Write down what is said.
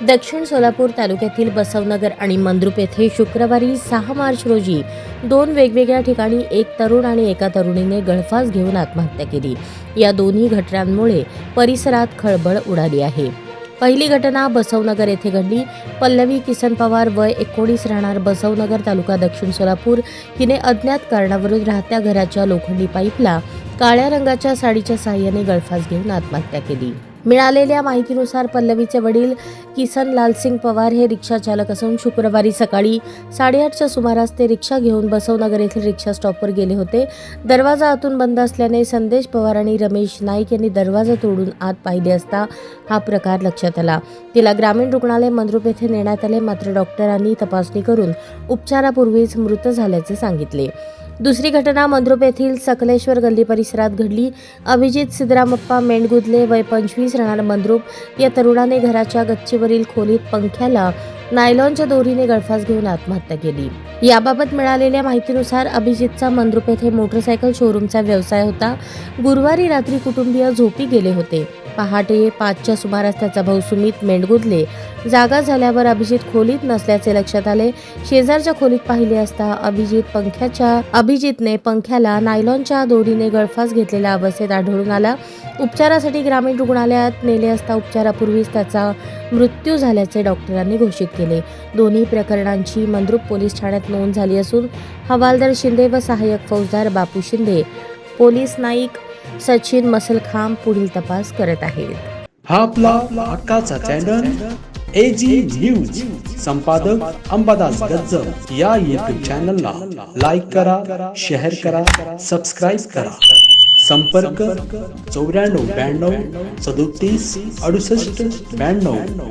दक्षिण सोलापूर तालुक्यातील बसवनगर आणि मंद्रुप येथे शुक्रवारी 6 मार्च रोजी दोन वेगवेगळ्या ठिकाणी एक तरुण आणि एका तरुणीने गळफास घेऊन आत्महत्या केली। या दोन्ही घटनांमुळे परिसरात खळबळ उडाली आहे। पहिली घटना बसवनगर येथे घडली। पल्लवी किसन पवार वय 19 राहणार बसवनगर तालुका दक्षिण सोलापूर हिने अज्ञात कारणावरून राहत्या घराच्या लोखंडी पाईपला काळ्या रंगाच्या साडीच्या साहाय्याने गळफास घेऊन आत्महत्या केली। मिळालेल्या माहितीनुसार पल्लवीचे वडील किसन लालसिंग पवार हे रिक्षा चालक असून शुक्रवारी सकाळी 8:30च्या सुमारास ते रिक्षा घेऊन बसवनगर येथील रिक्षा स्टॉपवर गेले होते। दरवाजा आतून बंद असल्याने संदेश पवार आणि रमेश नाईक यांनी दरवाजा तोडून आत पाहिले असता हा प्रकार लक्षात आला। तिला ग्रामीण रुग्णालय मंद्रुप येथे नेण्यात आले, मात्र डॉक्टरांनी तपासणी करून उपचारापूर्वीच मृत झाल्याचे सांगितले। दुसरी घटना मंद्रुप येथील सकलेश्वर गल्ली परिसरात घडली। अभिजित सिद्धरामप्पा मेंढगुदले वय 25 राहणार मंद्रुप या तरुणाने घराच्या गच्चीवरील खोलीत पंख्याला नायलॉनच्या दोरीने गळफास घेऊन आत्महत्या केली। याबाबत मिळालेल्या माहितीनुसार अभिजितचा मंद्रुप येथे मोटरसायकल शोरूमचा व्यवसाय होता। गुरुवारी रात्री कुटुंबीय झोपी गेले होते। पहाटे 5च्या सुमारास त्याचा भाऊ सुमित मेंढगुदले जागा झाल्यावर अभिजित खोलीत नसल्याचे लक्षात आले। शेजारच्या खोलीत पाहिले असता अभिजितने पंख्याला नायलॉनच्या दोरीने गळफास घेतलेल्या अवस्थेत आढळून आला। उपचारासाठी ग्रामीण रुग्णालयात नेले असता उपचारापूर्वीच त्याचा मृत्यू झाल्याचे डॉक्टरांनी घोषित केले। दोन्ही प्रकरणांची मंद्रुप पोलीस ठाण्यात नोंद झाली असून हवालदार शिंदे व सहाय्यक फौजदार बापू शिंदे, पोलीस नाईक सचिन मसलखांब पुढील तपास करत आहेत। हा आपला हक्काचा चॅनल AG न्यूज संपादक अंबादास गज्जर या YouTube चॅनलला लाईक करा, शेअर करा, सबस्क्राईब करा। संपर्क 94 92 37 68 92।